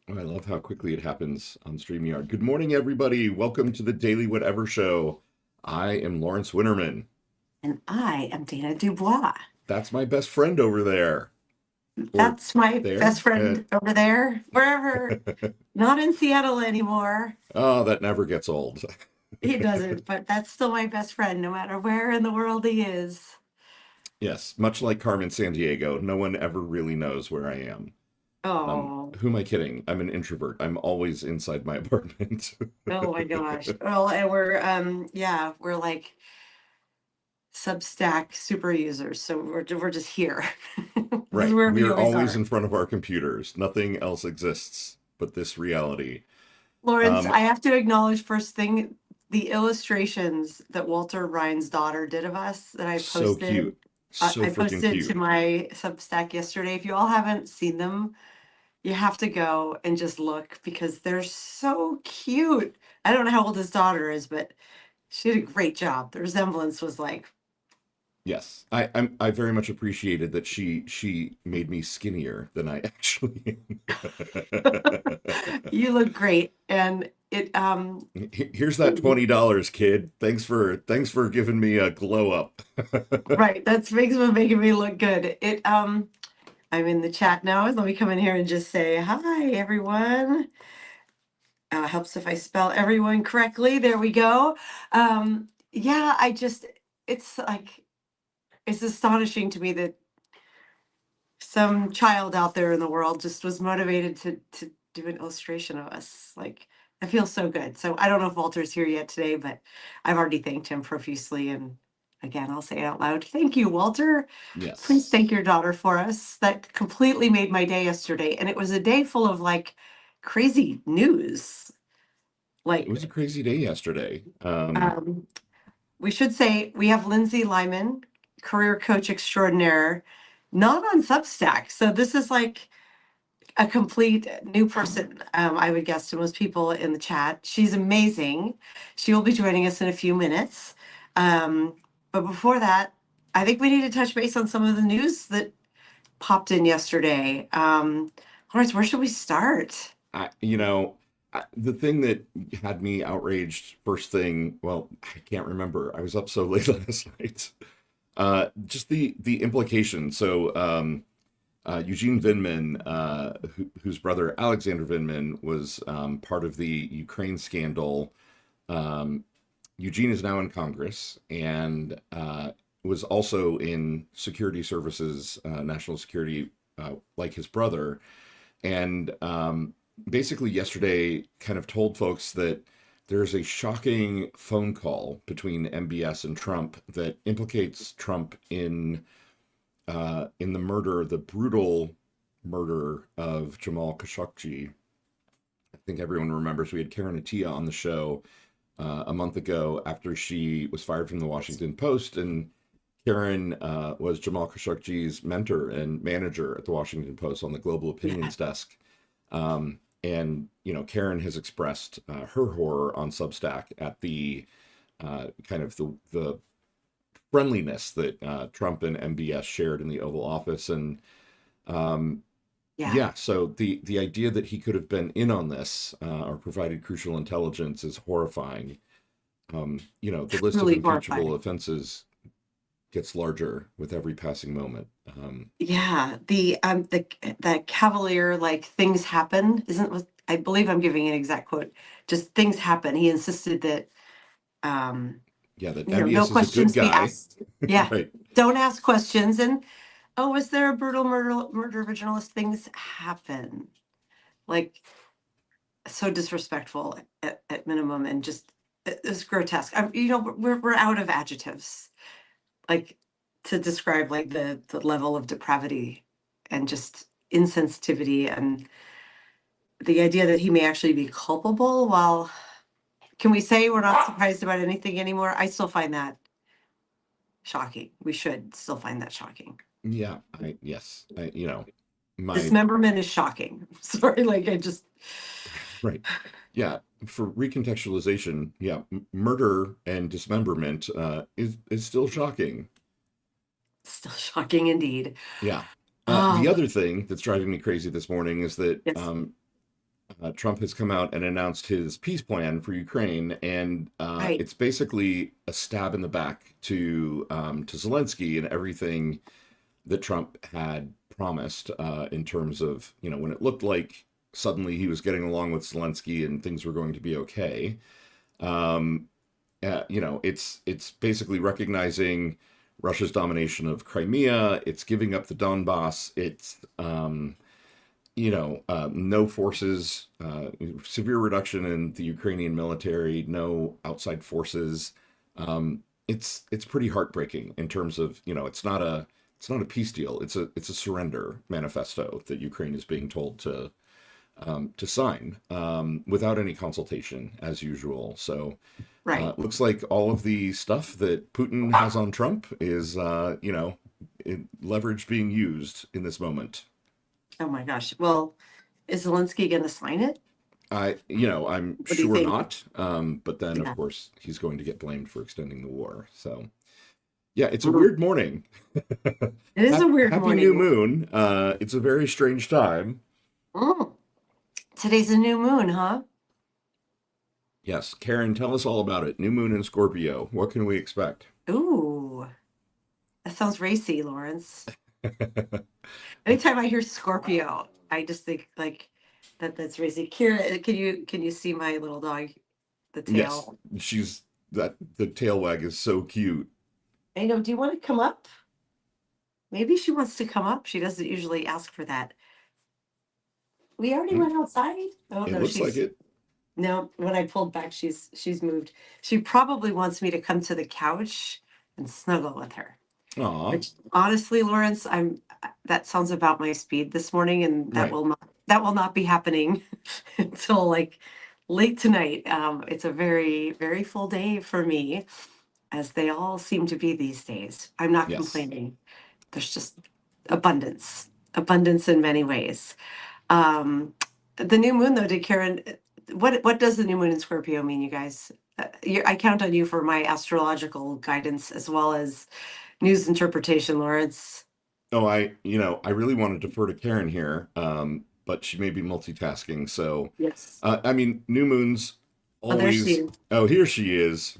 Oh, I love how quickly it happens on StreamYard. Good morning, everybody. Welcome to the Daily Whatever Show. I am Lawrence Winterman. And I am Dana Dubois. That's my best friend over there. Or That's my best there. friend over there, wherever, not in Seattle anymore. Oh, that never gets old. He doesn't, but that's still my best friend, no matter where in the world he is. Yes, much like Carmen Sandiego, no one ever really knows where I am. Oh, Who am I kidding? I'm an introvert. I'm always inside my apartment. oh my gosh. Well, and we're like Substack super users, so we're just here. This is Right. where we We're always always are. in front of our computers. Nothing else exists but this reality. Lawrence, Um, I have to acknowledge first thing the illustrations that Walter Ryan's daughter did of us that I so posted. cute. So I freaking posted to cute. my Substack yesterday. If you all haven't seen them, you have to go and just look because they're so cute. I don't know how old his daughter is, but she did a great job. The resemblance was like, Yes, I very much appreciated that she made me skinnier than I actually am. you look great. And it Here's that $20, kid. Thanks for giving me a glow up. right, that's makes what making me look good. It I'm in the chat now. Let me come in here and just say hi, everyone. Helps if I spell everyone correctly. There we go. Yeah, it's like, it's astonishing to me that some child out there in the world just was motivated to do an illustration of us. Like, I feel so good. So I don't know if Walter's here yet today, but I've already thanked him profusely. And again, I'll say it out loud. Thank you, Walter. Please Yes, thank your daughter for us. That completely made my day yesterday. And it was a day full of like crazy news. it was a Like, crazy day yesterday. um, we should say we have Lindsay Lyman, career coach extraordinaire, not on Substack. So this is like a complete new person, I would guess, to most people in the chat. She's amazing. She will be joining us in a few minutes. Um, but before that, I think we need to touch base on some of the news that popped in yesterday. Lawrence, where should we start? I, you know, the thing that had me outraged first thing, well, I can't remember. I was up so late last night. Just the implication. So Eugene Vindman, whose brother Alexander Vindman was part of the Ukraine scandal. Um, Eugene is now in Congress and was also in security services, national security, like his brother. And basically, yesterday kind of told folks that there's a shocking phone call between MBS and Trump that implicates Trump in the murder, the brutal murder of Jamal Khashoggi. I think everyone remembers we had Karen Attiah on the show a month ago after she was fired from the Washington Post, and Karen was Jamal Khashoggi's mentor and manager at the Washington Post on the global Yeah. opinions desk. And Karen has expressed her horror on Substack at the kind of the friendliness that Trump and MBS shared in the Oval Office. And um, Yeah. yeah, so the idea that he could have been in on this or provided crucial intelligence is horrifying. The list of Really impeachable horrifying. offenses gets larger with every passing moment. Yeah, the that cavalier, like, things happen isn't what I believe. I'm giving an exact quote. Just things happen. He insisted that um Yeah, that no MBS is a good questions be guy, asked. Yeah, right? don't ask questions. And oh, was there a brutal murder of a journalist? Things happen. Like, so disrespectful at minimum, and just it's grotesque. We're out of adjectives like to describe like the level of depravity and just insensitivity, and the idea that he may actually be culpable. While can we say we're not surprised about anything anymore? I still find that shocking. We should still find that shocking. Yeah, yes, my Dismemberment is shocking. Sorry, like I just right. Yeah, for recontextualization, yeah, murder and dismemberment is still shocking. still shocking indeed. Yeah. The Oh other thing that's driving me crazy this morning is that yes. Trump has come out and announced his peace plan for Ukraine, and Right. it's basically a stab in the back to Zelensky and everything that Trump had promised in terms of, when it looked like suddenly he was getting along with Zelensky and things were going to be okay. Um, it's basically recognizing Russia's domination of Crimea. It's giving up the Donbass. It's no forces, severe reduction in the Ukrainian military, no outside forces. It's pretty heartbreaking in terms of, it's not a peace deal. It's a surrender manifesto that Ukraine is being told to sign without any consultation, as usual. So Right. looks like all of the stuff that Putin has on Trump is, leverage being used in this moment. Oh my gosh. Well, is Zelensky going to sign it? I'm What do you sure think? not. But then, of Yeah. course, he's going to get blamed for extending the war. So, yeah, it's a Mm. weird morning. It is a weird Happy new morning. moon. It's a very strange time. Mm. Today's a new moon, huh? Yes, Karen, tell us all about it. New moon in Scorpio. What can we expect? Ooh, that sounds racy, Lawrence. Anytime I hear Scorpio, I just think like that's racy. Kira, can you see my little dog, the Yes, tail? the tail wag is so cute. I know. Do you want to come up? Maybe she wants to come up. She doesn't usually ask for that. We already Mm, went outside. Oh it no, looks like she's it. no. When I pulled back, she's moved. She probably wants me to come to the couch and snuggle with her. Aw, Which honestly, Lawrence, that sounds about my speed this morning, and right. that will not be happening until like late tonight. It's a very, very full day for me, as they all seem to be these days. I'm not Yes. complaining. There's just abundance, abundance in many ways. Um, the new moon, though, did Karen? What does the new moon in Scorpio mean, you guys? I count on you for my astrological guidance as well as news interpretation, Lawrence. Oh, I really want to defer to Karen here, but she may be multitasking. So, Yes. I mean, new moons Oh, there she always. is. Oh, here she is.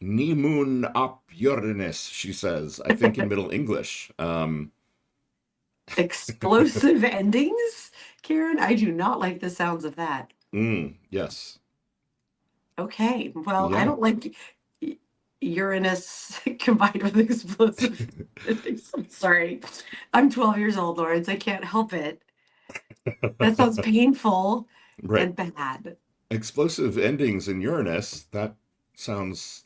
Ni moon up Uranus, she says. I think in Middle English. Explosive endings, Karen. I do not like the sounds of that. Yes, Okay, well, I yeah. don't like Uranus combined with explosive endings. I'm sorry. I'm 12 years old, Lawrence. I can't help it. That sounds painful Right. and bad. Explosive endings in Uranus. That sounds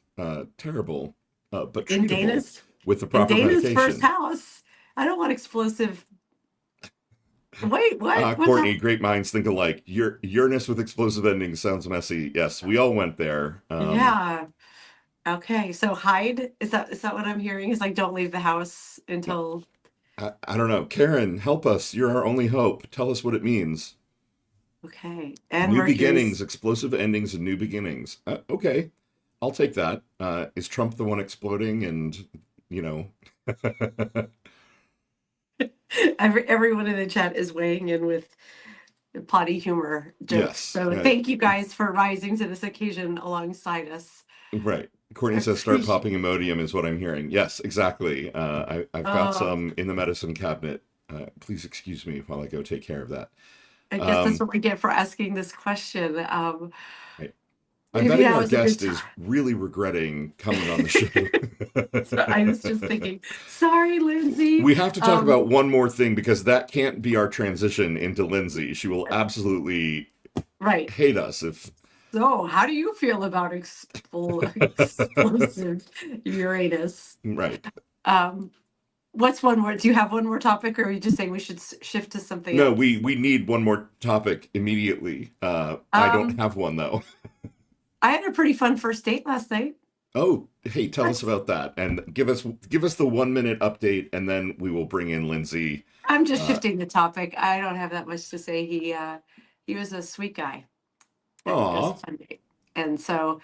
terrible, but In treatable Dana's with the in proper Dana's first medication. house. I don't want explosive. Wait, what? What's Courtney, happening? great minds think alike. Uranus with explosive endings sounds messy. Yes, we all went there. Yeah. Okay, so hide, is that what I'm hearing? Is like don't leave the house until I don't know. Karen, help us. You're our only hope. Tell us what it means. okay. And New beginnings, Mercury's explosive endings, and new beginnings. Okay, I'll take that. Is Trump the one exploding? And, you know, everyone in the chat is weighing in with potty humor jokes. yes, So thank you guys for rising to this occasion alongside us. right. I Courtney says start appreciate popping Imodium is what I'm hearing. Yes, exactly. I've got oh, some in the medicine cabinet. Please excuse me while I go take care of that. I guess that's Um, what we get for asking this question. right. I'm Maybe betting now our is a good guest time. is really regretting coming on the show. So I was just thinking, sorry, Lindsay. We have to talk about one more thing because that can't be our transition into Lindsay. She will absolutely Right. hate us if. So, how do you feel about explosive Uranus? Right. Um, what's one more? Do you have one more topic, or are you just saying we should shift to something No, we else? we need one more topic immediately. I don't Um, have one though. I had a pretty fun first date last night. Oh, hey, tell us That's, about that and give us the 1 minute update, and then we will bring in Lindsay. I'm just Uh, shifting the topic. I don't have that much to say. He was a sweet guy. It was a aw, fun date, and so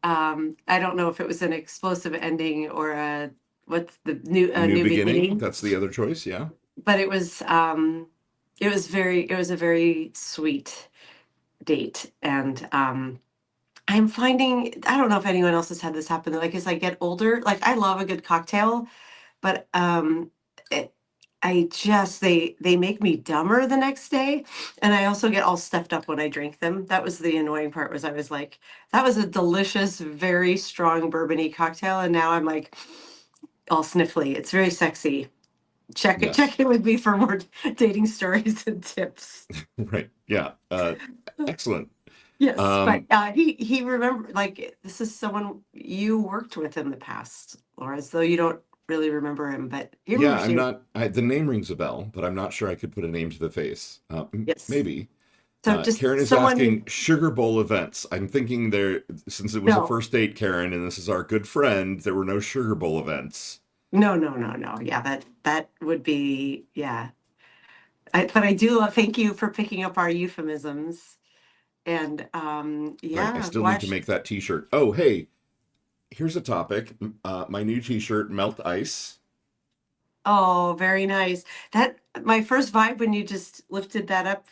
I don't know if it was an explosive ending or a what's the new a new new beginning. beginning, That's the other choice. Yeah. but it was a very sweet. date. And I'm finding, I don't know if anyone else has had this happen, like as I get older, like I love a good cocktail, but it, they make me dumber the next day, and I also get all stuffed up when I drink them. That was the annoying part, was I was like, that was a delicious, very strong bourbony cocktail, and now I'm like all sniffly. It's very sexy. Yes. Check in with me for more dating stories and tips. Right. Yeah. Excellent. Yes, but Um, he remember, like, this is someone you worked with in the past, Laura, as though you don't really remember him, but he yeah, remembers I'm you. not, the name rings a bell, but I'm not sure I could put a name to the face. Yes. Maybe. So just Karen is someone you asking Sugar Bowl events. I'm thinking there, since it was a no, first date, Karen, and this is our good friend, there were no Sugar Bowl events. no. Yeah, that would be, yeah. But I do thank you for picking up our euphemisms. And Right. I yeah, still need to watch. make that t-shirt. Oh, hey, here's a topic. My new t-shirt, Melt Ice. Oh, very nice. That my first vibe when you just lifted that up.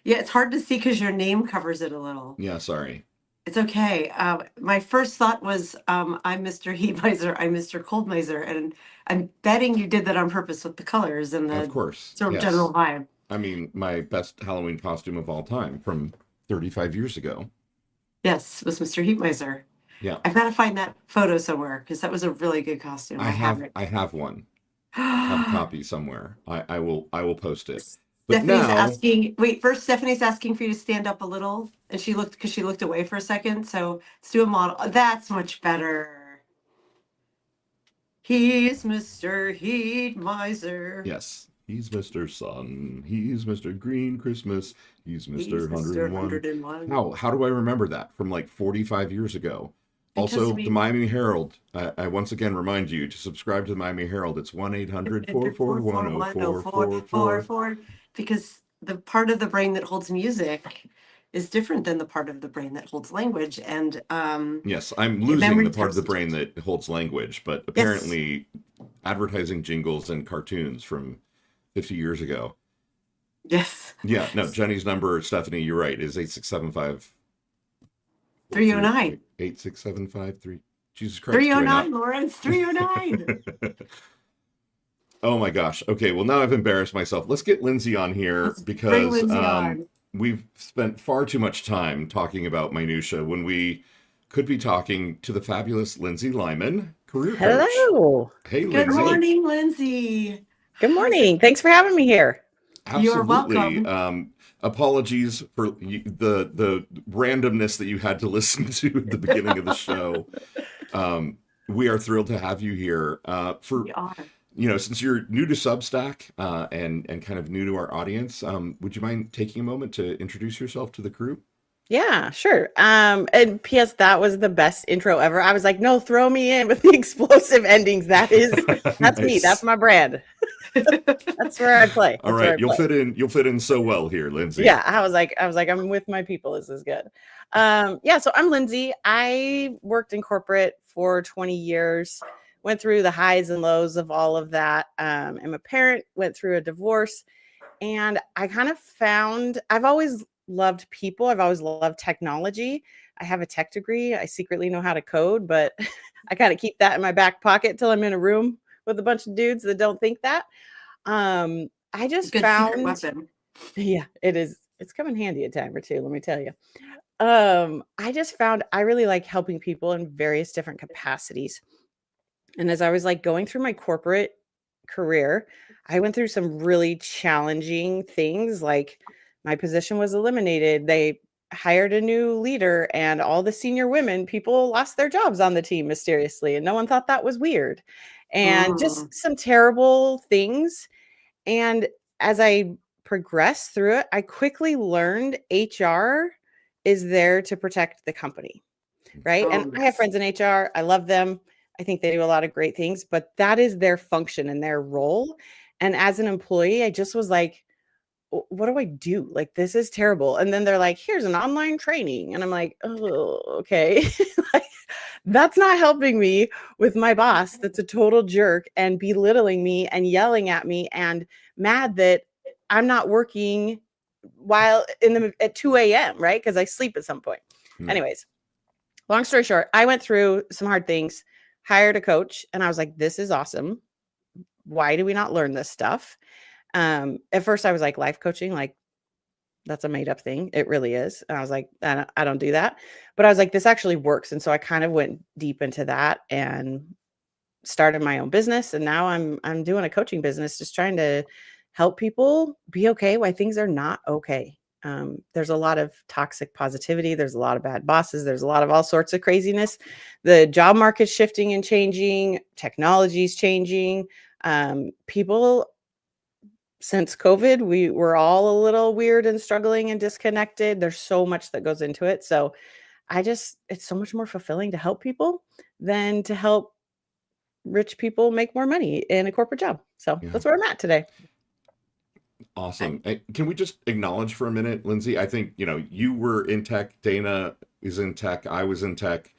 Yeah, it's hard to see because your name covers it a little. Yeah, sorry. It's okay. My first thought was, I'm Mr. Heat Miser, I'm Mr. Cold Miser, and I'm betting you did that on purpose with the colors and Of the course. sort of Yes. general vibe. I mean, my best Halloween costume of all time from 35 years ago. Yes, was Mr. Heat Miser. Yeah. I've got to find that photo somewhere because that was a really good costume. I have it. I have one. I have a copy somewhere. I will post it. But Stephanie's now, asking, wait, first Stephanie's asking for you to stand up a little. And she looked, because she looked away for a second. So let's do a model. That's much better. He's Mr. Heat Miser. yes, he's Mr. Sun. He's Mr. Green Christmas. He's Mr. He's Mr. 101. 101. How do I remember that from like 45 years ago? Because Also, the we Miami Herald. I once again remind you to subscribe to the Miami Herald. It's 1-800 441 0444. because the part of the brain that holds music is different than the part of the brain that holds language and Yes, I'm losing memory the part of the substitute. brain that holds language, but Yes, apparently advertising jingles and cartoons from 50 years ago. yes. Yeah, no, Jenny's number, Stephanie, you're right, is 8675 309. 86753. Jesus Christ, do I 309, not? Laura, it's 309. Oh my gosh. Okay, well now I've embarrassed myself. Let's get Lindsay on here Let's bring because Lindsay on. we've spent far too much time talking about minutia when we could be talking to the fabulous Lindsay Lyman, career coach. Hello. Hey, Good Lindsay. morning, Lindsay. Good How's it? morning. Thanks for having me here. You're Absolutely. welcome. Apologies for the randomness that you had to listen to at the beginning of the show. We are thrilled to have you here. We are. Since you're new to Substack and kind of new to our audience, would you mind taking a moment to introduce yourself to the crew? Yeah, sure. And P.S. That was the best intro ever. I was like, no, throw me in with the explosive endings. That's me. Nice. That's my brand. That's where I play. All That's where right, I play. you'll fit in so well here, Lindsay. Yeah, I was like, I'm with my people. This is good. Yeah, so I'm Lindsay. I worked in corporate for 20 years, went through the highs and lows of all of that. I'm a parent, went through a divorce, and I kind of found I've always loved people. I've always loved technology. I have a tech degree. I secretly know how to code, but I kind of keep that in my back pocket till I'm in a room with a bunch of dudes that don't think that. I just Good secret found, weapon. yeah, it is. It's come in handy a time or two, let me tell you. I just found I really like helping people in various different capacities. And as I was like going through my corporate career, I went through some really challenging things. Like my position was eliminated. They hired a new leader, and all the senior women, people lost their jobs on the team mysteriously, and no one thought that was weird. And just Mm. some terrible things. And as I progressed through it, I quickly learned HR is there to protect the company, right? Oh, And I have yes. friends in HR. I love them. I think they do a lot of great things, but that is their function and their role. And as an employee, I just was like, what do I do? Like, this is terrible. And then they're like, here's an online training. And I'm like, oh, okay. Like, that's not helping me with my boss that's a total jerk and belittling me and yelling at me and mad that I'm not working while at 2 a.m., right? Because I sleep at some point. Hmm. Anyways, long story short, I went through some hard things, hired a coach, and I was like, this is awesome. Why do we not learn this stuff? At first I was like, life coaching, like that's a made up thing. It really is. And I was like, I don't do that. But I was like, this actually works. And so I kind of went deep into that and started my own business. And now I'm doing a coaching business, just trying to help people be okay why things are not okay. There's a lot of toxic positivity. There's a lot of bad bosses. There's a lot of all sorts of craziness. The job market's shifting and changing. Technology's changing. People, since COVID, we were all a little weird and struggling and disconnected. There's so much that goes into it. So it's so much more fulfilling to help people than to help rich people make more money in a corporate job. So Yeah. that's where I'm at today. Awesome. Can we just acknowledge for a minute, Lindsay? I think, you were in tech, Dana is in tech, I was in tech.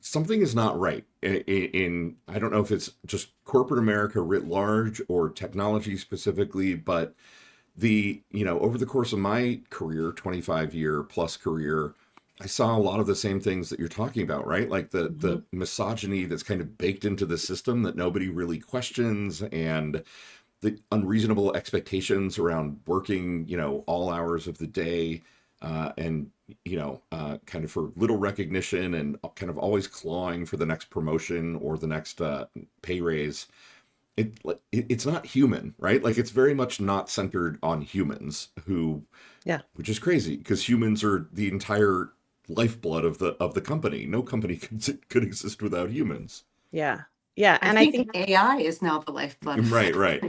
Something is not right I don't know if it's just corporate America writ large or technology specifically, but over the course of my career, 25-year plus career, I saw a lot of the same things that you're talking about, right? Like the misogyny that's kind of baked into the system that nobody really questions, and the unreasonable expectations around working, all hours of the day, and kind of for little recognition, and kind of always clawing for the next promotion or the next pay raise. It's not human, right? Like, it's very much not centered on humans, which is crazy, because humans are the entire lifeblood of the company. No company could exist without humans. Yeah. And I think AI is now the lifeblood. Right.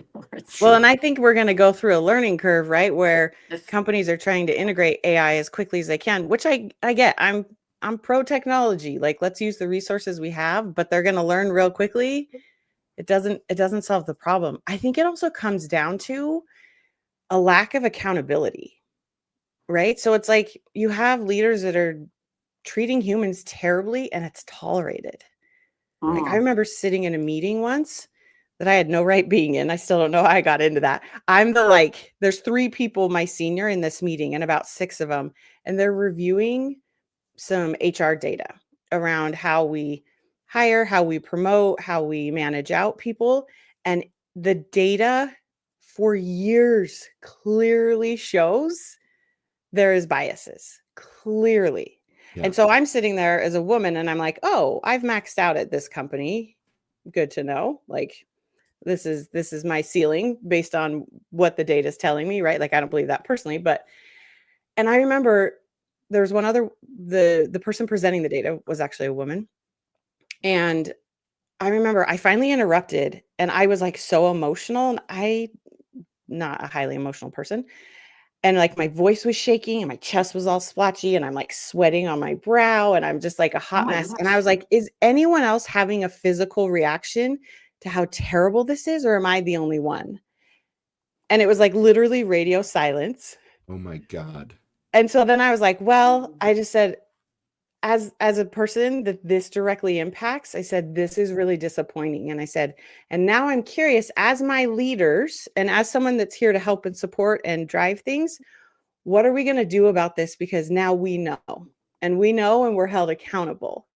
Well, and I think we're going to go through a learning curve, right? Where companies are trying to integrate AI as quickly as they can, which I get. I'm pro technology. Like, let's use the resources we have, but they're going to learn real quickly. It doesn't solve the problem. I think it also comes down to a lack of accountability, right? So it's like you have leaders that are treating humans terribly, and it's tolerated. Like, I remember sitting in a meeting once that I had no right being in. I still don't know how I got into that. There's 3 people, my senior, in this meeting, and about 6 of them, and they're reviewing some HR data around how we hire, how we promote, how we manage out people. And the data for years clearly shows there is biases, clearly. Yeah. And so I'm sitting there as a woman, and I'm like, oh, I've maxed out at this company. Good to know. Like, this is my ceiling based on what the data is telling me, right? Like, I don't believe that personally, and I remember there was one other, the person presenting the data was actually a woman. And I remember I finally interrupted, and I was like so emotional, and I'm not a highly emotional person. And like my voice was shaking and my chest was all splotchy, and I'm like sweating on my brow, and I'm just like a hot mess. gosh. And I was like, is anyone else having a physical reaction to how terrible this is, or am I the only one? And it was like literally radio silence. Oh my God. And so then I was like, well, I just said, as a person that this directly impacts, I said, this is really disappointing. And I said, and now I'm curious, as my leaders and as someone that's here to help and support and drive things, what are we going to do about this? Because now we know, and we're held accountable.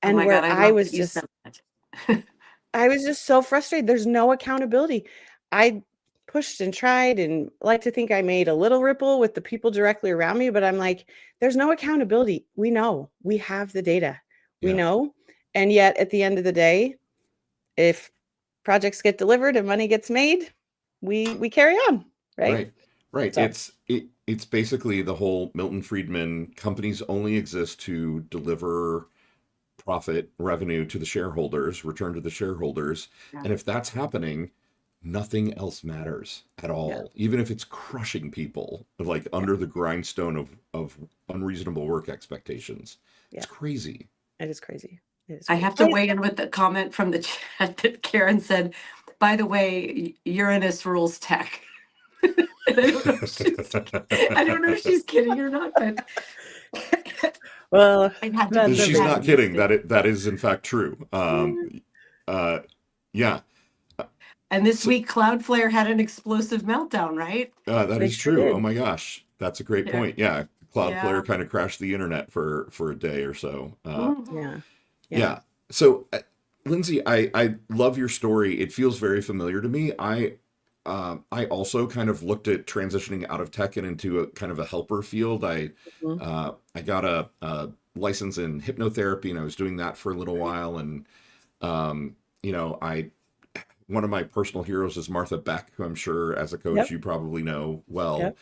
And oh my God, I was just so frustrated. There's no accountability. I pushed and tried and like to think I made a little ripple with the people directly around me, but I'm like, there's no accountability. We know, we have the data, we know. And yet at the end of the day, if projects get delivered and money gets made, we carry on. Right. So. It's basically the whole Milton Friedman, companies only exist to deliver profit, revenue to the shareholders, return to the shareholders. And if that's happening, nothing else matters at all, even if it's crushing people like under the grindstone of unreasonable work expectations. It's crazy. It is crazy. I have to weigh in with the comment from the chat that Karen said, by the way, Uranus rules tech. I don't know if she's kidding or not, but well, she's not kidding. That is in fact true. Yeah. And this So, week, Cloudflare had an explosive meltdown, right? that They is sure true. Oh did. my gosh, that's a great Yeah. point. Yeah, Yeah. Cloudflare kind of crashed the internet for a day or so. Mhm. Yeah. Yeah. Yeah. So, Lindsay, I love your story. It feels very familiar to me. I also kind of looked at transitioning out of tech and into a kind of a helper field. Mhm. I got a license in hypnotherapy, and I was doing that for a little while. And I one of my personal heroes is Martha Beck, who I'm sure as a coach Yep. you probably know well, Yep.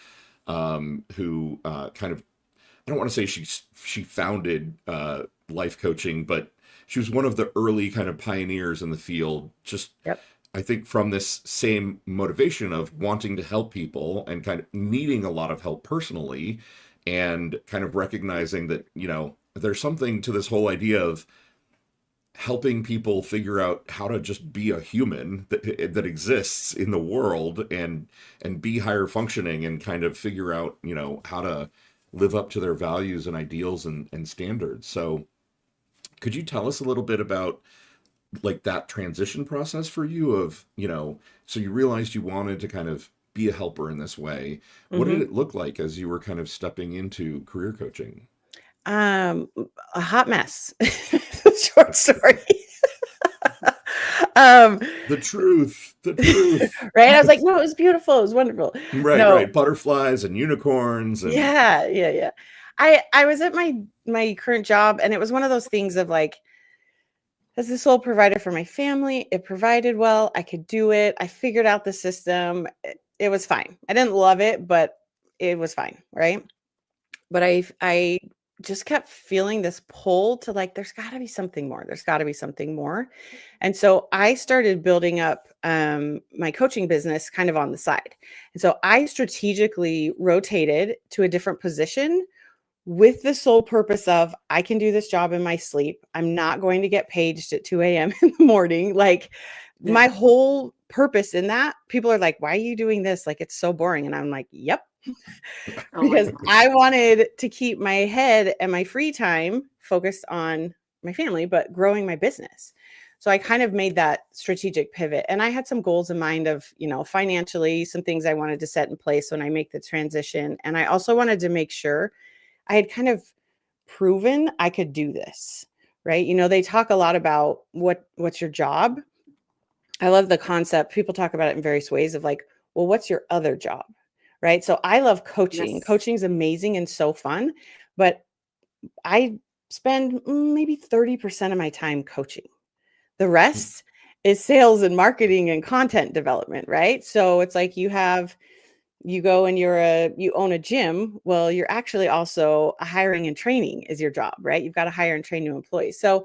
who kind of, I don't want to say she founded life coaching, but she was one of the early kind of pioneers in the field. Just Yep. I think from this same motivation of wanting to help people and kind of needing a lot of help personally, and kind of recognizing that there's something to this whole idea of helping people figure out how to just be a human that exists in the world, and be higher functioning, and kind of figure out how to live up to their values and ideals and standards. So could you tell us a little bit about like that transition process for you of so you realized you wanted to kind of be a helper in this way. What did Mhm. it look like as you were kind of stepping into career coaching? Um, a hot mess. Short story. um, The truth. right. I was like, no, it was beautiful. It was wonderful. No, Right, butterflies and unicorns and yeah, yeah, yeah. I was at my current job, and it was one of those things of like, as the sole provider for my family, it provided well. I could do it. I figured out the system. It was fine. I didn't love it, but it was fine, right? But I just kept feeling this pull to like, there's got to be something more. There's got to be something more. And so I started building up my coaching business kind of on the side. And so I strategically rotated to a different position with the sole purpose of I can do this job in my sleep. I'm not going to get paged at 2 a.m. in the morning. Like my Yeah. whole purpose in that, people are like, why are you doing this? Like it's so boring. And I'm like, yep, Oh my because goodness. I wanted to keep my head and my free time focused on my family, but growing my business. So I kind of made that strategic pivot. And I had some goals in mind of, financially, some things I wanted to set in place when I make the transition. And I also wanted to make sure I had kind of proven I could do this, right? They talk a lot about what's your job. I love the concept. People talk about it in various ways of like, well, what's your other job? Right? So I love coaching. Yes. Coaching is amazing and so fun, but I spend maybe 30% of my time coaching. The rest is sales and marketing and content development, right? So it's like you go and you own a gym. Well, you're actually also hiring and training is your job, right? You've got to hire and train new employees. So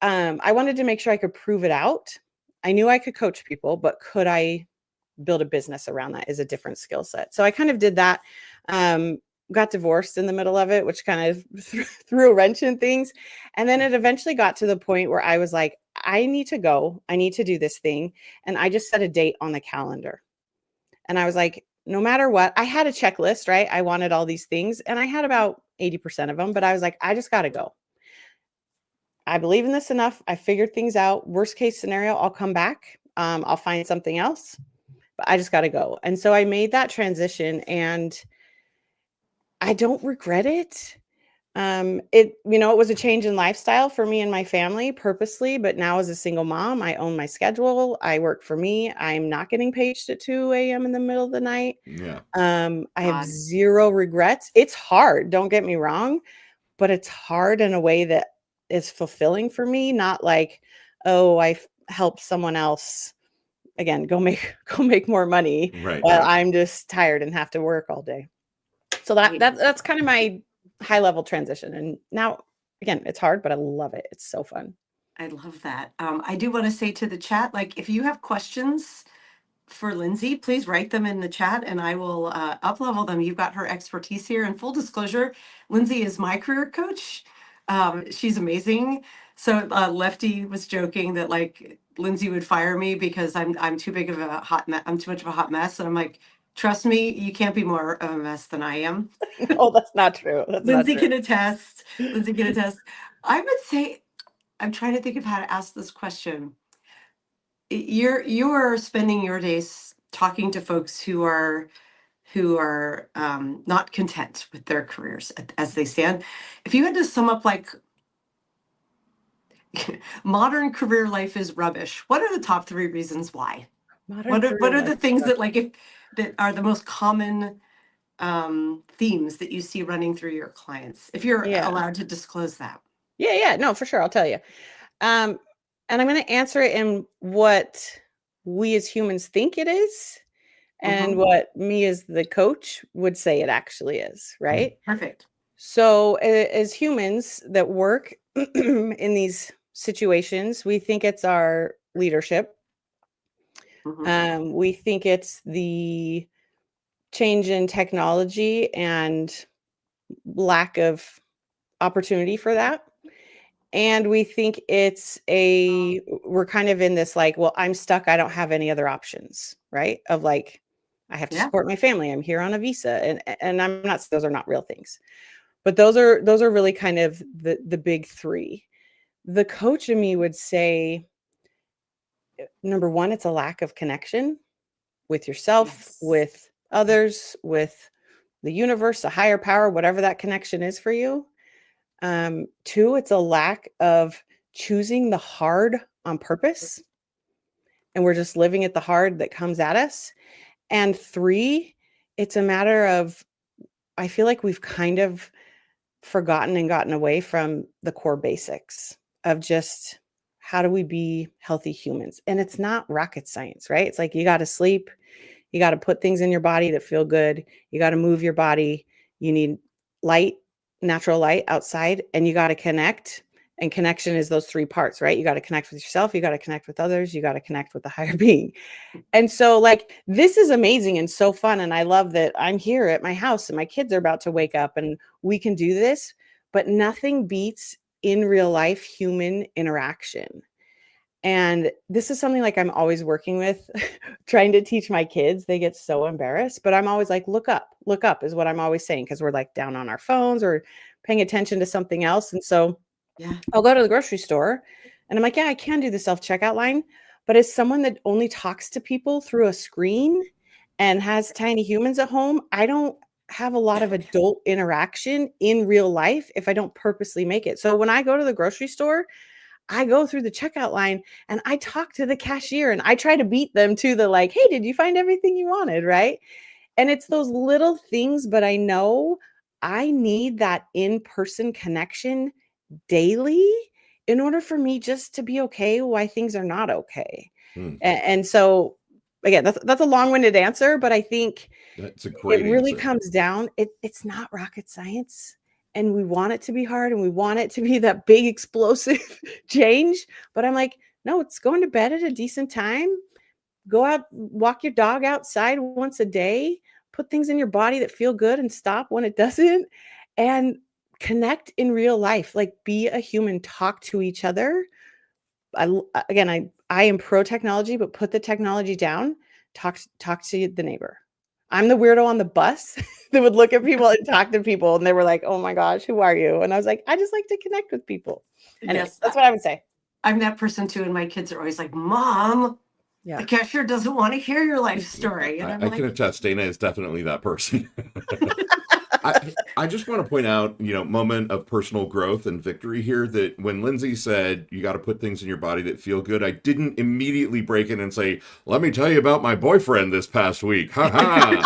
I wanted to make sure I could prove it out. I knew I could coach people, but could I build a business around that is a different skill set. So I kind of did that. Got divorced in the middle of it, which kind of threw a wrench in things. And then it eventually got to the point where I was like, I need to go. I need to do this thing. And I just set a date on the calendar. And I was like, no matter what, I had a checklist, right? I wanted all these things and I had about 80% of them, but I was like, I just got to go. I believe in this enough. I figured things out. Worst case scenario, I'll come back. I'll find something else, but I just got to go. And so I made that transition and I don't regret it. It was a change in lifestyle for me and my family purposely, but now as a single mom, I own my schedule. I work for me. I'm not getting paged at 2 a.m. in the middle of the night. yeah. I have God. zero regrets. It's hard, don't get me wrong, but it's hard in a way that is fulfilling for me, not like, oh, helped someone else again go make more money Right, while right. I'm just tired and have to work all day. So that's kind of my high level transition. And now again, it's hard, but I love it. It's so fun. I love that. I do want to say to the chat, like, if you have questions for Lindsay, please write them in the chat and I will up level them. You've got her expertise here. And full disclosure, Lindsay is my career coach. She's amazing. So Lefty was joking that like Lindsay would fire me because I'm too big of a I'm too much of a hot mess. And I'm like, trust me, you can't be more of a mess than I am. No, that's not true. That's not Lindsay true. can attest. Lindsay can attest. I would say, I'm trying to think of how to ask this question. you're spending your days talking to folks who are not content with their careers as they stand. If you had to sum up like modern career life is rubbish, what are the top 3 reasons why? Modern What career are life the is things rough. that that are the most common themes that you see running through your clients, if you're Yeah. allowed to disclose that? Yeah. No, for sure. I'll tell you. And I'm going to answer it in what we as humans think it is and Mhm. what me as the coach would say it actually is, right? Perfect. So, as humans that work in these situations, we think it's our leadership. We think it's the change in technology and lack of opportunity for that. And we think we're kind of in this like, well, I'm stuck. I don't have any other options, right? Of like, I have to Yeah. support my family. I'm here on a visa. And I'm not, those are not real things. But those are really kind of the big 3. The coach in me would say, number 1, it's a lack of connection with yourself, Yes. with others, with the universe, a higher power, whatever that connection is for you. 2, it's a lack of choosing the hard on purpose. And we're just living at the hard that comes at us. And 3, it's a matter of, I feel like we've kind of forgotten and gotten away from the core basics of just how do we be healthy humans? And it's not rocket science, right? It's like you got to sleep, you got to put things in your body that feel good, you got to move your body, you need light, natural light outside, and you got to connect. And connection is those 3 parts, right? You got to connect with yourself, you got to connect with others, you got to connect with the higher being. And so, like, this is amazing and so fun. And I love that I'm here at my house and my kids are about to wake up and we can do this. But nothing beats in real life human interaction. And this is something like I'm always working with, trying to teach my kids. They get so embarrassed, but I'm always like, look up is what I'm always saying, because we're like down on our phones or paying attention to something else. And so Yeah. I'll go to the grocery store and I'm like, yeah, I can do the self-checkout line. But as someone that only talks to people through a screen and has tiny humans at home, I don't have a lot of adult interaction in real life if I don't purposely make it. So when I go to the grocery store, I go through the checkout line and I talk to the cashier and I try to beat them to the like, hey, did you find everything you wanted? Right. And it's those little things, but I know I need that in-person connection daily in order for me just to be okay why things are not okay. Hmm. And so again, that's a long-winded answer, but I think That's a it great really answer. comes down, it's not rocket science. And we want it to be hard and we want it to be that big explosive change. But I'm like, no, it's going to bed at a decent time. Go out, walk your dog outside once a day, put things in your body that feel good and stop when it doesn't. And connect in real life, like be a human, talk to each other. Again, I am pro technology, but put the technology down, talk to the neighbor. I'm the weirdo on the bus that would look at people and talk to people and they were like, "Oh my gosh, who are you?" And I was like, "I just like to connect with people." Anyways, Yes, that's what I would say. I'm that person too, and my kids are always like, "Mom, Yeah. the cashier doesn't want to hear your life story," and I'm I can like, attest, Dana is definitely that person. I just want to point out, moment of personal growth and victory here, that when Lindsay said you got to put things in your body that feel good, I didn't immediately break in and say, let me tell you about my boyfriend this past week. Ha ha.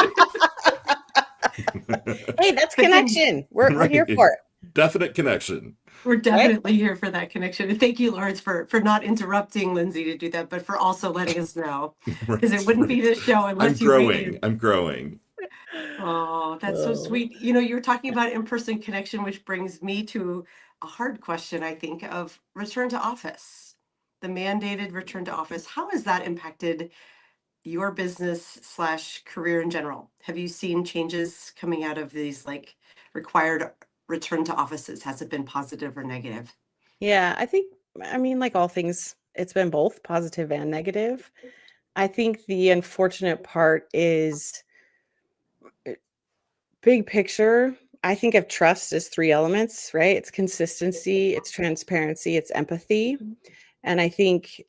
Hey, that's but then connection. We're here Right. for it, Definite connection. we're right? definitely here for that connection. And thank you, Lawrence, for not interrupting Lindsay to do that, but for also letting us know, because it Right, wouldn't be right. this show I'm unless you growing. waited. I'm growing. Oh, that's so Oh. sweet. You were talking about in-person connection, which brings me to a hard question, I think, of return to office, the mandated return to office. How has that impacted your business slash career in general? Have you seen changes coming out of these like required return to offices? Has it been positive or negative? Yeah, I mean, like all things, it's been both positive and negative. I think the unfortunate part is big picture. I think of trust as 3 elements, right? It's consistency, it's transparency, it's empathy. And I think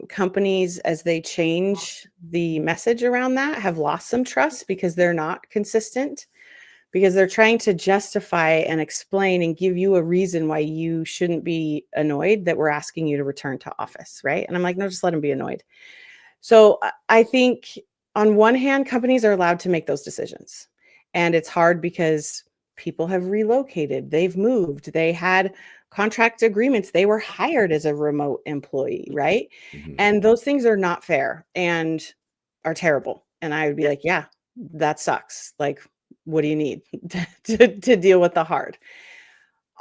companies, as they change the message around that, have lost some trust because they're not consistent, because they're trying to justify and explain and give you a reason why you shouldn't be annoyed that we're asking you to return to office, right? And I'm like, no, just let them be annoyed. So I think on one hand, companies are allowed to make those decisions. And it's hard because people have relocated, they've moved, they had contract agreements, they were hired as a remote employee, right? Mhm. And those things are not fair and are terrible. And I would be like, yeah, that sucks. Like, what do you need to deal with the hard?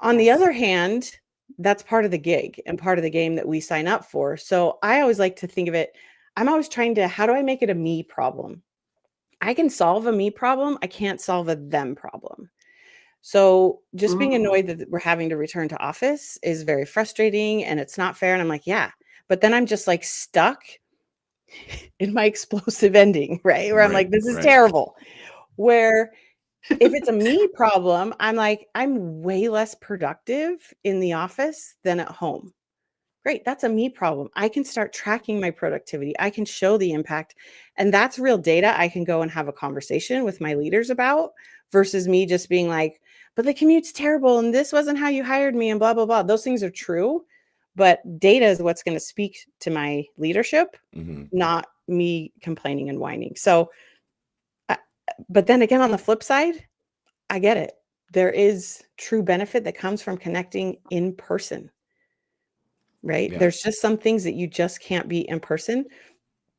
On the Yes. other hand, that's part of the gig and part of the game that we sign up for. So I always like to think of it, I'm always trying to, how do I make it a me problem? I can solve a me problem. I can't solve a them problem. So just being annoyed that we're having to return to office is very frustrating and it's not fair. And I'm like, yeah, but then I'm just like stuck in my explosive ending, right? Where I'm Right, like, this is right. terrible. Where if it's a me problem, I'm like, I'm way less productive in the office than at home. Great, that's a me problem. I can start tracking my productivity. I can show the impact. And that's real data I can go and have a conversation with my leaders about versus me just being like, but the commute's terrible and this wasn't how you hired me and blah, blah, blah. Those things are true, but data is what's going to speak to my leadership, Mhm. not me complaining and whining. So, but then again, on the flip side, I get it. There is true benefit that comes from connecting in person, right? Yeah. There's just some things that you just can't be in person.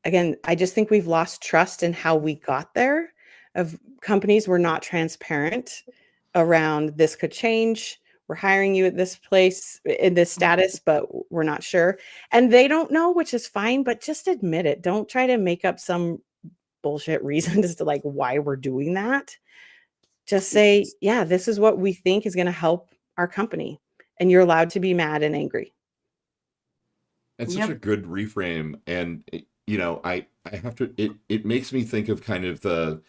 Again, I just think we've lost trust in how we got there. Of companies were not transparent around this could change. We're hiring you at this place in this status, but we're not sure. And they don't know, which is fine, but just admit it. Don't try to make up some bullshit reason as to like why we're doing that. Just say, yeah, this is what we think is going to help our company. And you're allowed to be mad and angry. It's such a Yep. good reframe, and I have to. It makes me think of kind of the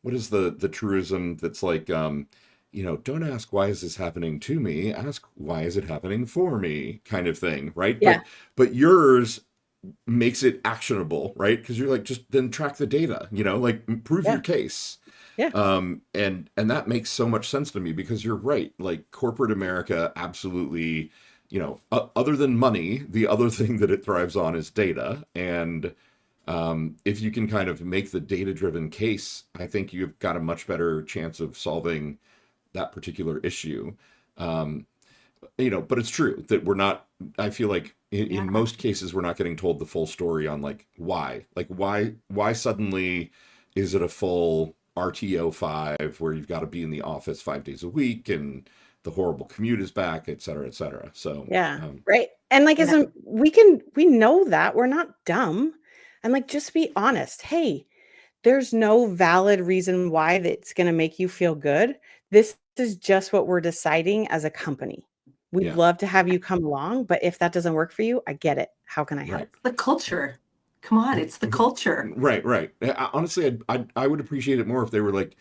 what is the truism that's like, don't ask why is this happening to me, ask why is it happening for me, kind of thing, right? Yeah. But yours makes it actionable, right? Because you're like, just then track the data, like prove your Yeah. case. Yeah. And that makes so much sense to me because you're right. Like corporate America, absolutely, other than money, the other thing that it thrives on is data. And if you can kind of make the data-driven case, I think you've got a much better chance of solving that particular issue. Um, but it's true that we're not, I feel like Yeah. in most cases, we're not getting told the full story on why suddenly is it a full RTO 5 where you've got to be in the office 5 days a week and the horrible commute is back, et cetera, et cetera. So, Yeah. Right. And like, Yeah. we know that we're not dumb. And like, just be honest. Hey, there's no valid reason why that's going to make you feel good. This is just what we're deciding as a company. We'd yeah, love to have you come along, but if that doesn't work for you, I get it. How can I help? right. It's the culture. Come on, it's the culture. Right, right. Honestly, I would appreciate it more if they were like,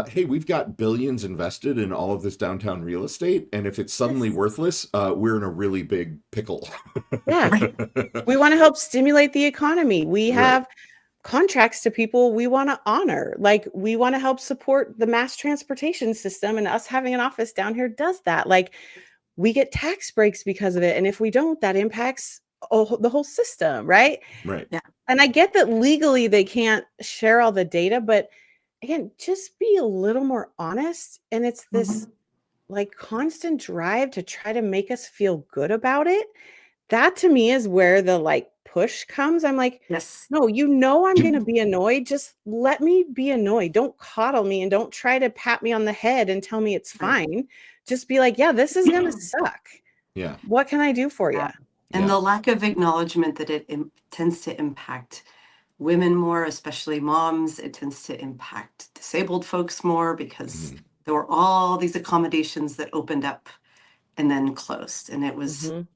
hey, we've got billions invested in all of this downtown real estate, and if it's suddenly Yes. worthless, we're in a really big pickle. Yeah. Right. We want to help stimulate the economy. We Right. have contracts to people we want to honor. Like we want to help support the mass transportation system, and us having an office down here does that. Like we get tax breaks because of it. And if we don't, that impacts the whole system, right? Right. Yeah. And I get that legally they can't share all the data, but again, just be a little more honest. And it's this like constant drive to try to make us feel good about it. That to me is where the like push comes. I'm like, Yes. no, I'm going to be annoyed. Just let me be annoyed. Don't coddle me and don't try to pat me on the head and tell me it's Right. fine. Just be like, yeah, this is going to suck. Yeah. What can I do for you? Yeah. And Yeah. the lack of acknowledgement that it tends to impact women more, especially moms. It tends to impact disabled folks more because there were all these accommodations that opened up and then closed. And it was, Mhm.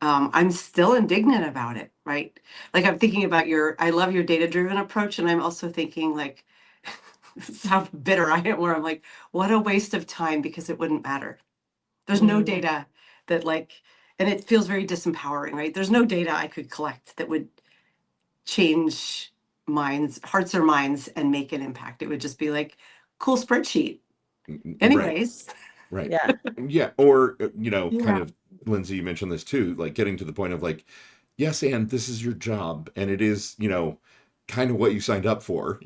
I'm still indignant about it, right? Like I'm thinking about I love your data-driven approach. And I'm also thinking like, this is how bitter I am, where I'm like, what a waste of time because it wouldn't matter. There's no Mhm. data that like and it feels very disempowering, right? There's no data I could collect that would change hearts or minds and make an impact. It would just be like, cool spreadsheet. Right. Anyways. Right. Yeah. Yeah. Or, kind Yeah. of, Lindsay, you mentioned this too, like getting to the point of like, yes, and this is your job. And it is, kind of what you signed up for,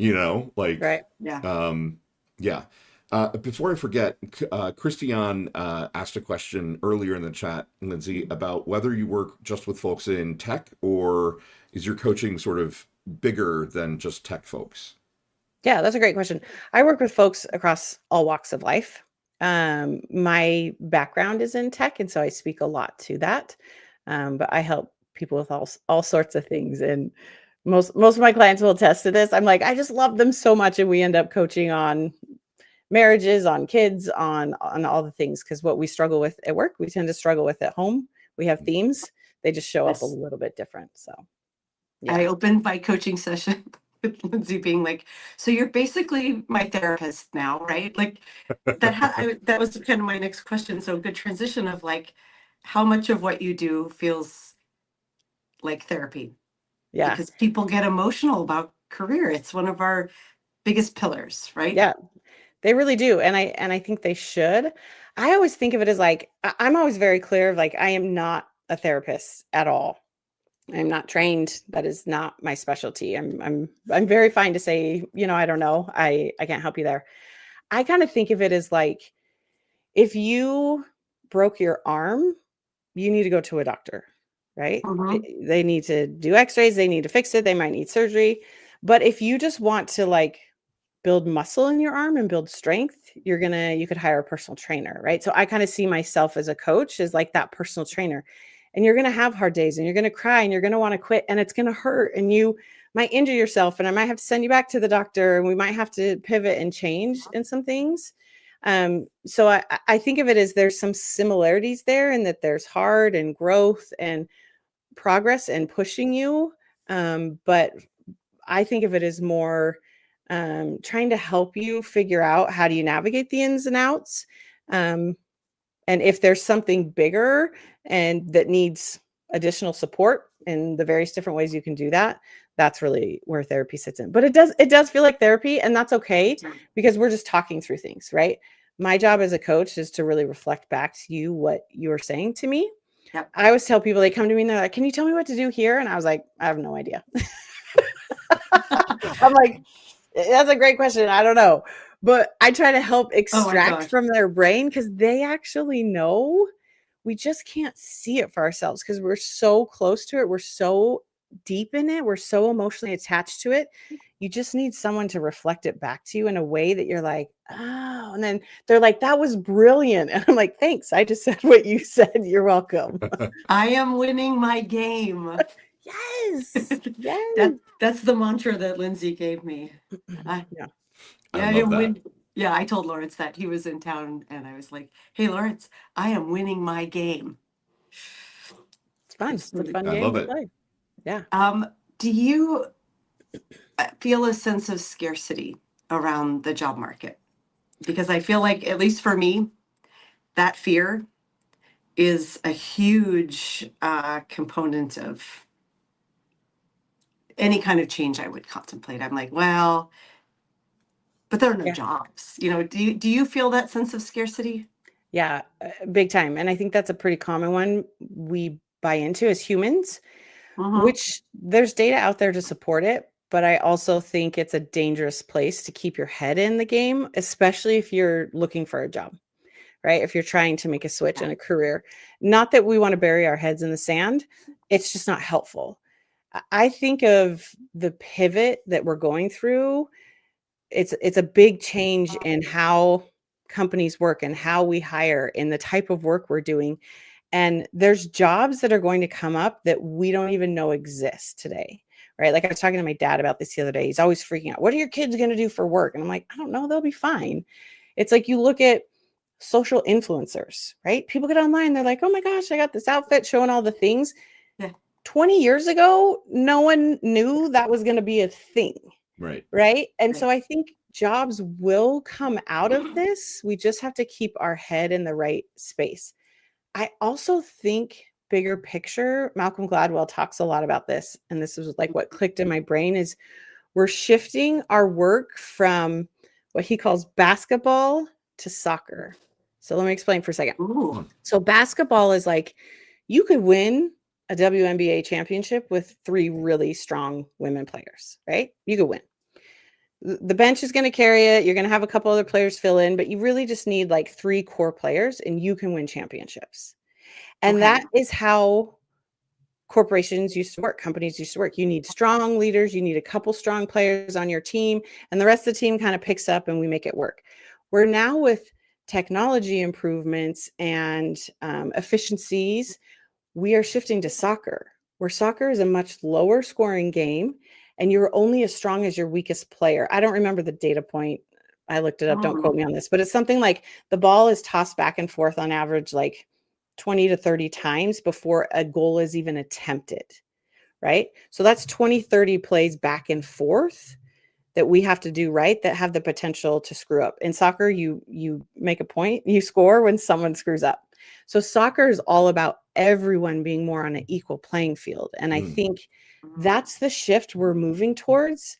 like, Right. Yeah. yeah. Before I forget, Christiane asked a question earlier in the chat, Lindsay, about whether you work just with folks in tech or is your coaching sort of bigger than just tech folks? Yeah, that's a great question. I work with folks across all walks of life. My background is in tech, and so I speak a lot to that. But I help people with all sorts of things, and most of my clients will attest to this. I'm like, I just love them so much, and we end up coaching on marriages, on kids, on all the things, because what we struggle with at work, we tend to struggle with at home. We have themes; they just show up a Yes. little bit different. So, I yeah, opened my coaching session with Lindsay being like, so you're basically my therapist now, right? Like that was kind of my next question. So good transition of like, how much of what you do feels like therapy? yeah, Because people get emotional about career. It's one of our biggest pillars, right? yeah. They really do, and I think they should. I always think of it as like I'm always very clear of like I am not a therapist at all. I'm not trained. That is not my specialty. I'm very fine to say, I don't know. I can't help you there. I kind of think of it as like if you broke your arm, you need to go to a doctor, right? Mhm. They need to do x-rays, they need to fix it, they might need surgery. But if you just want to like build muscle in your arm and build strength, you could hire a personal trainer, right? So I kind of see myself as a coach as like that personal trainer. And you're going to have hard days and you're going to cry and you're going to want to quit and it's going to hurt and you might injure yourself and I might have to send you back to the doctor and we might have to pivot and change in some things. So I think of it as there's some similarities there and that there's hard and growth and progress and pushing you. But I think of it as more trying to help you figure out how do you navigate the ins and outs. And if there's something bigger and that needs additional support in the various different ways you can do that, that's really where therapy sits in. But it does feel like therapy, and that's okay because we're just talking through things, right? My job as a coach is to really reflect back to you what you're saying to me. Yep. I always tell people, they come to me and they're like, can you tell me what to do here? And I was like, I have no idea. I'm like, that's a great question. I don't know. But I try to help Oh my extract gosh. from their brain because they actually know. We just can't see it for ourselves because we're so close to it. We're so deep in it. We're so emotionally attached to it. You just need someone to reflect it back to you in a way that you're like, oh, and then they're like, that was brilliant. And I'm like, thanks. I just said what you said. You're welcome. I am winning my game. Yes. Yes. That's the mantra that Lindsay gave me. I, Yeah. I yeah, love that. yeah, I told Lawrence that he was in town and I was like, hey, Lawrence, I am winning my game. It's fun. It's It's a really, fun I game love to it. play. Yeah. do you feel a sense of scarcity around the job market? Because I feel like, at least for me, that fear is a huge component of any kind of change I would contemplate. I'm like, well, but there are no Yeah. jobs. Do you feel that sense of scarcity? Yeah, big time. And I think that's a pretty common one we buy into as humans, Mhm. which there's data out there to support it. But I also think it's a dangerous place to keep your head in the game, especially if you're looking for a job, right? If you're trying to make a switch in a career. Not that we want to bury our heads in the sand, it's just not helpful. I think of the pivot that we're going through. It's a big change in how companies work and how we hire and the type of work we're doing. And there's jobs that are going to come up that we don't even know exist today. Right. Like I was talking to my dad about this the other day. He's always freaking out. What are your kids going to do for work? And I'm like, I don't know. They'll be fine. It's like you look at social influencers, right? People get online. They're like, oh my gosh, I got this outfit showing all the things. Yeah. 20 years ago, no one knew that was going to be a thing. Right. Right. And Right. so I think jobs will come out of this. We just have to keep our head in the right space. I also think bigger picture, Malcolm Gladwell talks a lot about this. And this is like what clicked in my brain is we're shifting our work from what he calls basketball to soccer. So let me explain for a second. Ooh. So basketball is like you could win a WNBA championship with 3 really strong women players, right? You could win. The bench is going to carry it. You're going to have a couple other players fill in, but you really just need like 3 core players and you can win championships. And Okay. that is how corporations used to work. Companies used to work. You need strong leaders. You need a couple strong players on your team, and the rest of the team kind of picks up and we make it work. We're now with technology improvements and efficiencies, we are shifting to soccer, where soccer is a much lower scoring game and you're only as strong as your weakest player. I don't remember the data point. I looked it up. Don't quote me on this, but it's something like the ball is tossed back and forth on average, like 20 to 30 times before a goal is even attempted, right? So that's 20, 30 plays back and forth that we have to do right that have the potential to screw up. In soccer, you make a point, you score when someone screws up. So soccer is all about everyone being more on an equal playing field. And I think that's the shift we're moving towards.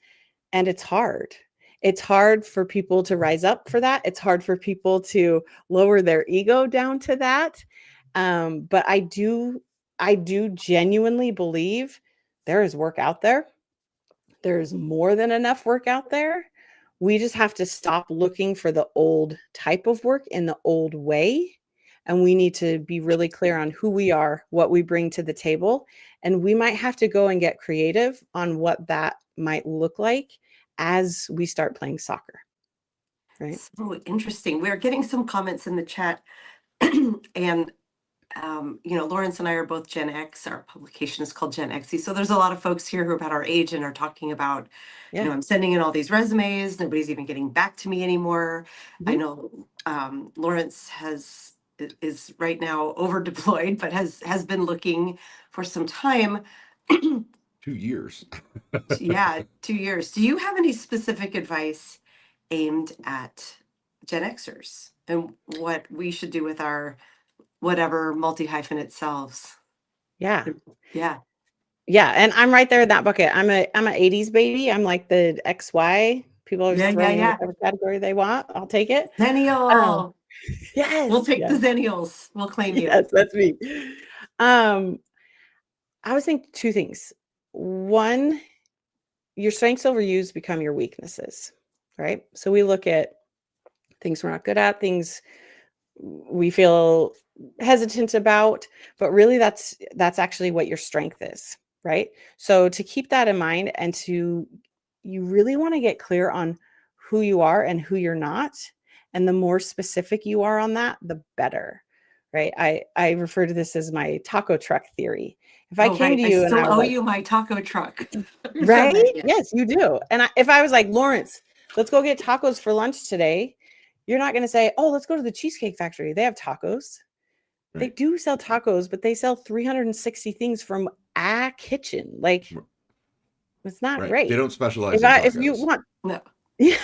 And it's hard. It's hard for people to rise up for that. It's hard for people to lower their ego down to that. But I do genuinely believe there is work out there. There's more than enough work out there. We just have to stop looking for the old type of work in the old way. And we need to be really clear on who we are, what we bring to the table. And we might have to go and get creative on what that might look like as we start playing soccer. Right. So interesting. We're getting some comments in the chat. And Lawrence and I are both Gen X. Our publication is called Gen Xy. So there's a lot of folks here who are about our age and are talking about, I'm sending in all these resumes. Nobody's even getting back to me anymore. I know Lawrence is right now over deployed, but has been looking for some time. 2 years. Yeah, 2 years. Do you have any specific advice aimed at Gen Xers and what we should do with our whatever multi-hyphenate selves? Yeah. Yeah. Yeah. And I'm right there in that bucket. I'm an 80s baby. I'm like the XY. People are throwing in whatever category they want. I'll take it. Zennial. Yes. We'll take the Zennials. We'll claim you. Yes, that's me. I was thinking 2 things. One, your strengths overused become your weaknesses, right? So we look at things we're not good at, things we feel hesitant about, but really that's actually what your strength is, right? So to keep that in mind and you really want to get clear on who you are and who you're not. And the more specific you are on that, the better, right? I refer to this as my taco truck theory. If I came to you I and I owe was you my taco truck. right? Yes, you do. And if I was like, Lawrence, let's go get tacos for lunch today, you're not going to say, oh, let's go to the Cheesecake Factory. They have tacos. Right. They do sell tacos, but they sell 360 things from a kitchen. Like, it's not great. They don't specialize in tacos. If you want, no. Yeah,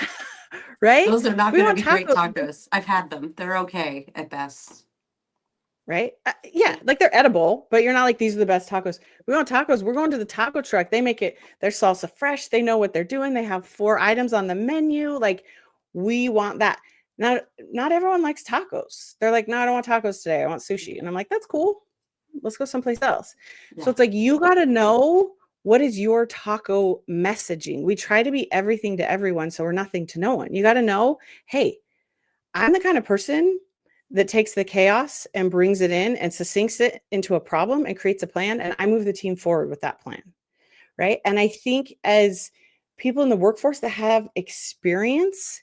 right? Those are not going to be great tacos. I've had them. They're okay at best. Right? Yeah, like they're edible, but you're not like, these are the best tacos. We want tacos. We're going to the taco truck. They make it, their salsa fresh. They know what they're doing. They have 4 items on the menu. Like, we want that. Not everyone likes tacos. They're like, no, I don't want tacos today. I want sushi. And I'm like, that's cool. Let's go someplace else. Yeah. So it's like, you got to know what is your taco messaging. We try to be everything to everyone, so we're nothing to no one. You got to know, hey, I'm the kind of person that takes the chaos and brings it in and succincts it into a problem and creates a plan. And I move the team forward with that plan. Right. And I think as people in the workforce that have experience,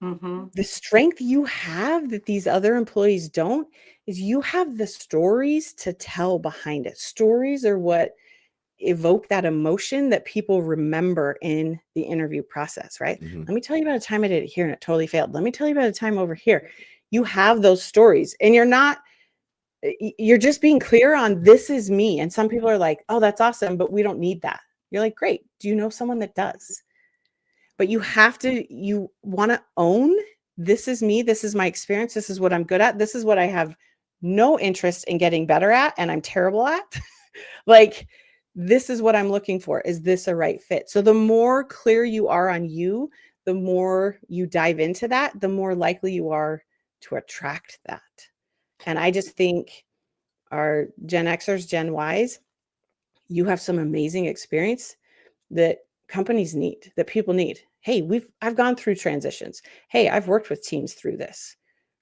the strength you have that these other employees don't is you have the stories to tell behind it. Stories are what evoke that emotion that people remember in the interview process, right? Let me tell you about a time I did it here and it totally failed. Let me tell you about a time over here. You have those stories and you're just being clear on, this is me. And some people are like, oh, that's awesome, but we don't need that. You're like, great. Do you know someone that does? But you want to own, this is me. This is my experience. This is what I'm good at. This is what I have no interest in getting better at and I'm terrible at. Like, this is what I'm looking for. Is this a right fit? So the more clear you are on you, the more you dive into that, the more likely you are to attract that. And I just think our Gen Xers, Gen Ys, you have some amazing experience that companies need, that people need. Hey, I've gone through transitions. Hey, I've worked with teams through this,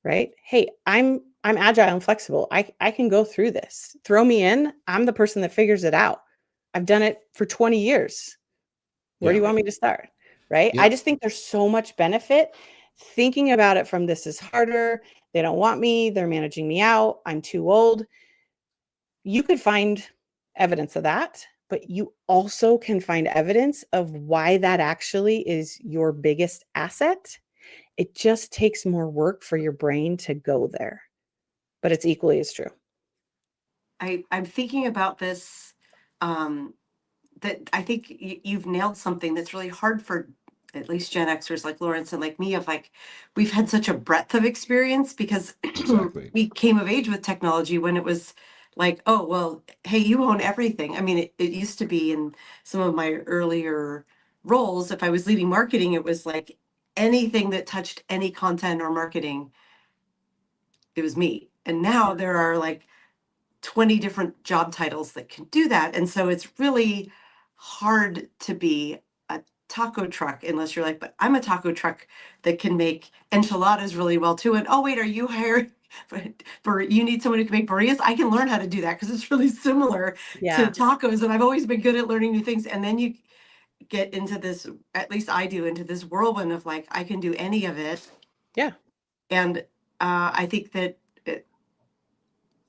right? Hey, I'm agile and flexible. I can go through this. Throw me in. I'm the person that figures it out. I've done it for 20 years. Where do you want me to start? Right? Yeah. I just think there's so much benefit thinking about it from this is harder. They don't want me. They're managing me out. I'm too old. You could find evidence of that, but you also can find evidence of why that actually is your biggest asset. It just takes more work for your brain to go there, but it's equally as true. I'm thinking about this, that I think you've nailed something that's really hard for at least Gen Xers like Lawrence and like me, of like, we've had such a breadth of experience because Exactly. we came of age with technology when it was like, oh, well, hey, you own everything. I mean, it used to be in some of my earlier roles, if I was leading marketing, it was like anything that touched any content or marketing, it was me. And now there are like 20 different job titles that can do that. And so it's really hard to be a taco truck unless you're like, but I'm a taco truck that can make enchiladas really well too. And oh, wait, are you hiring for you need someone who can make burritos? I can learn how to do that because it's really similar to tacos. And I've always been good at learning new things. And then you get into this, at least I do, into this whirlwind of like, I can do any of it. Yeah. And I think that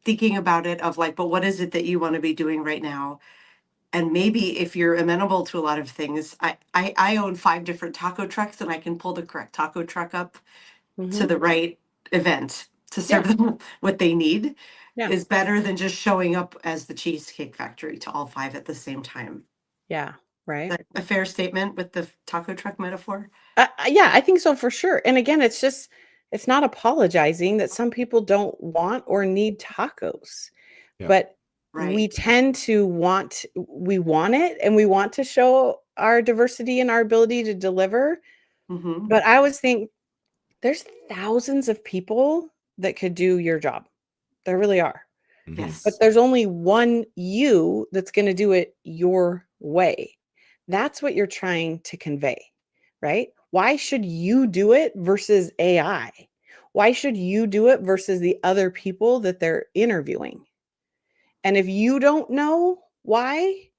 thinking about it of like, but what is it that you want to be doing right now? And maybe if you're amenable to a lot of things, I own 5 different taco trucks and I can pull the correct taco truck up to the right event to serve them what they need is better than just showing up as the Cheesecake Factory to all 5 at the same time. Yeah. Right. Is that a fair statement with the taco truck metaphor? Yeah, I think so for sure. And again, it's not apologizing that some people don't want or need tacos, but we tend to want it and we want to show our diversity and our ability to deliver. Mm-hmm. But I always think there's thousands of people that could do your job. There really are. Yes. But there's only one you that's going to do it your way. That's what you're trying to convey, right? Why should you do it versus AI? Why should you do it versus the other people that they're interviewing? And if you don't know why,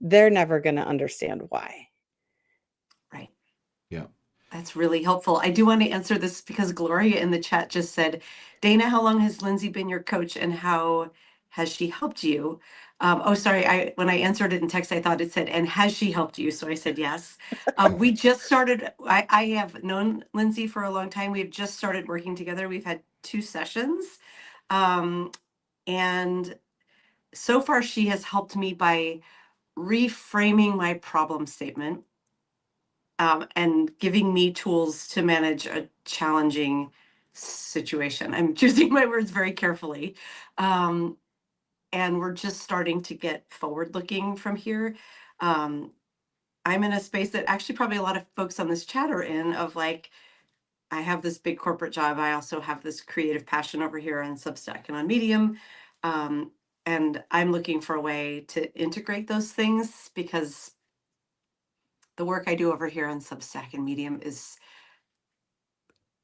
they're never going to understand why. Right. Yeah. That's really helpful. I do want to answer this because Gloria in the chat just said, Dana, how long has Lindsay been your coach and how has she helped you? Sorry, when I answered it in text, I thought it said, and has she helped you? So I said yes. We just started, I have known Lindsay for a long time. We've just started working together. We've had 2 sessions. And so far she has helped me by reframing my problem statement. And giving me tools to manage a challenging situation. I'm choosing my words very carefully. And we're just starting to get forward looking from here. I'm in a space that actually probably a lot of folks on this chat are in of like, I have this big corporate job. I also have this creative passion over here on Substack and on Medium. And I'm looking for a way to integrate those things because the work I do over here on Substack and Medium is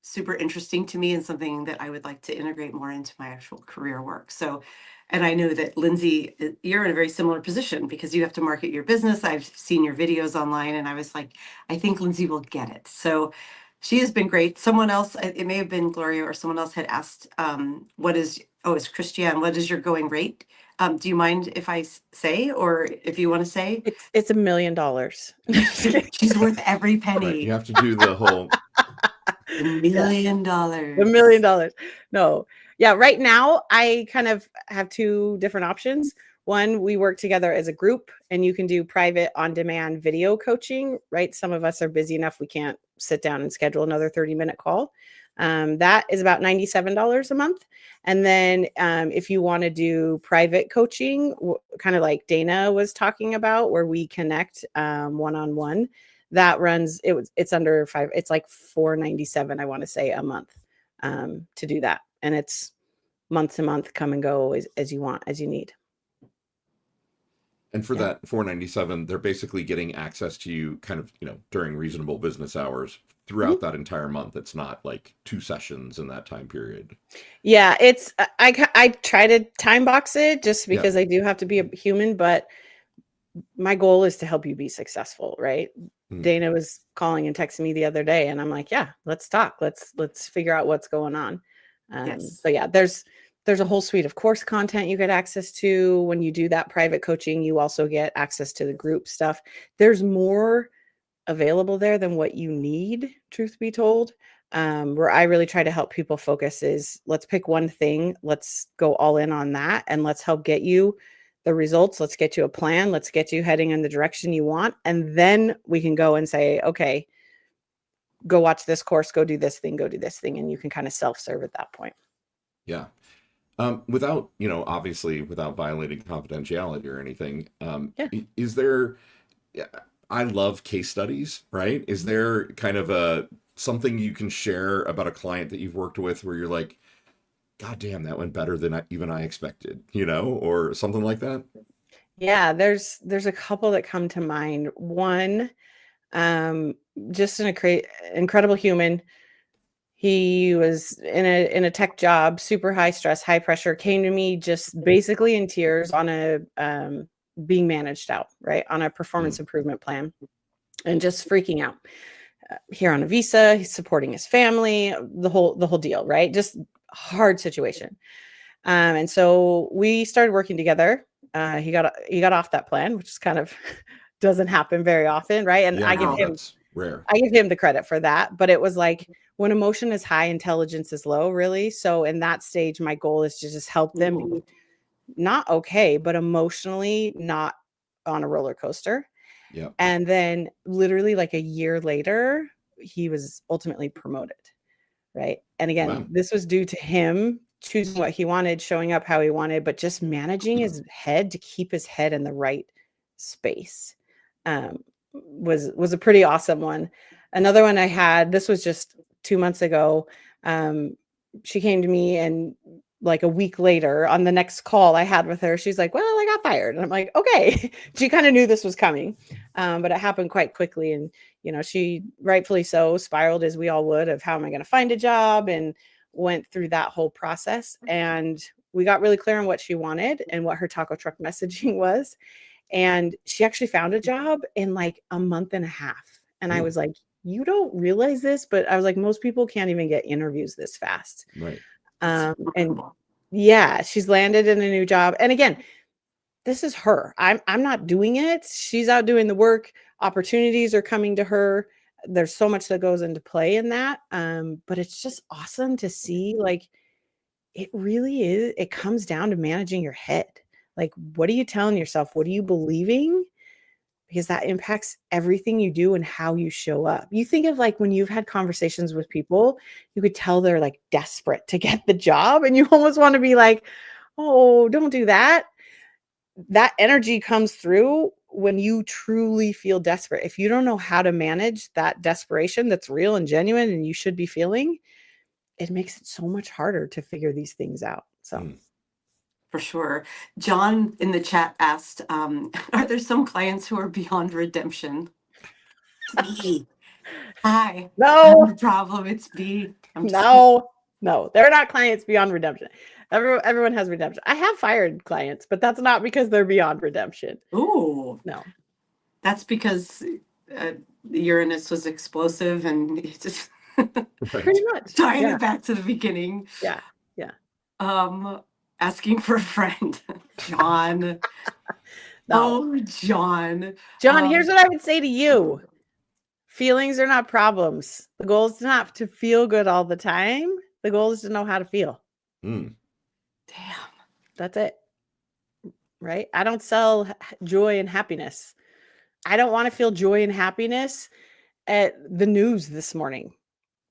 super interesting to me and something that I would like to integrate more into my actual career work. So, and I know that Lindsay, you're in a very similar position because you have to market your business. I've seen your videos online and I was like, I think Lindsay will get it. So she has been great. Someone else, it may have been Gloria or someone else had asked, it's Christiane, what is your going rate? Do you mind if I say, or if you want to say? It's $1 million. She's worth every penny. Right. You have to do the whole $1 million. $1 million. No. Yeah. Right now, I kind of have 2 different options. One, we work together as a group and you can do private on-demand video coaching, right? Some of us are busy enough we can't sit down and schedule another 30-minute call. That is about $97 a month. And then if you want to do private coaching, kind of like Dana was talking about, where we connect one-on-one, that runs, it's under five, it's like $497, I want to say, a month to do that. And it's month to month, come and go as you want, as you need. And for that $497, they're basically getting access to you kind of, during reasonable business hours throughout that entire month. It's not like 2 sessions in that time period. Yeah, it's I try to time box it just because I do have to be a human, but my goal is to help you be successful, right? Dana was calling and texting me the other day, and I'm like, yeah, let's talk. Let's figure out what's going on. So yeah, there's a whole suite of course content you get access to. When you do that private coaching, you also get access to the group stuff. There's more available there than what you need, truth be told. Where I really try to help people focus is, let's pick one thing, let's go all in on that, and let's help get you the results. Let's get you a plan. Let's get you heading in the direction you want. And then we can go and say, okay, go watch this course, go do this thing, go do this thing. And you can kind of self-serve at that point. Yeah. Without, obviously without violating confidentiality or anything, is there, I love case studies, right? Is there kind of something you can share about a client that you've worked with where you're like, God damn, that went better than I expected, or something like that? Yeah, there's a couple that come to mind. One, just an incredible human. He was in a tech job, super high stress, high pressure, came to me just basically in tears on a being managed out, right, on a performance improvement plan, and just freaking out. Here on a visa, he's supporting his family, the whole deal, right? Just hard situation. And so we started working together. He got off that plan, which is kind of doesn't happen very often, right? And Yeah, I give him that's rare. I give him the credit for that, but it was like, when emotion is high, intelligence is low, really. So in that stage, my goal is to just help them be not okay, but emotionally not on a roller coaster. Yeah. And then literally like a year later, he was ultimately promoted. Right. And again, Wow. this was due to him choosing what he wanted, showing up how he wanted, but just managing his head to keep his head in the right space was a pretty awesome one. Another one I had, this was just 2 months ago. She came to me, and like a week later, on the next call I had with her, she's like, well, I got fired. And I'm like, okay. She kind of knew this was coming, but it happened quite quickly. And, she rightfully so spiraled, as we all would, of how am I going to find a job, and went through that whole process. And we got really clear on what she wanted and what her taco truck messaging was. And she actually found a job in like a month and a half. And I was like, you don't realize this, but I was like, most people can't even get interviews this fast. Right. And yeah, she's landed in a new job. And again, this is her. I'm not doing it. She's out doing the work. Opportunities are coming to her. There's so much that goes into play in that. But it's just awesome to see, like, it really is. It comes down to managing your head. Like, what are you telling yourself? What are you believing? Because that impacts everything you do and how you show up. You think of like when you've had conversations with people, you could tell they're like desperate to get the job, and you almost want to be like, oh, don't do that. That energy comes through when you truly feel desperate. If you don't know how to manage that desperation that's real and genuine and you should be feeling, it makes it so much harder to figure these things out. So. For sure. John in the chat asked, are there some clients who are beyond redemption? Hi. No. No problem. It's B. No, they're not clients beyond redemption. Everyone has redemption. I have fired clients, but that's not because they're beyond redemption. Ooh. No. That's because Uranus was explosive and it just Pretty much. tying it back to the beginning. Yeah. Asking for a friend. John. No. Oh, John. John, here's what I would say to you. Feelings are not problems. The goal is not to feel good all the time. The goal is to know how to feel. Damn. That's it. Right? I don't sell joy and happiness. I don't want to feel joy and happiness at the news this morning.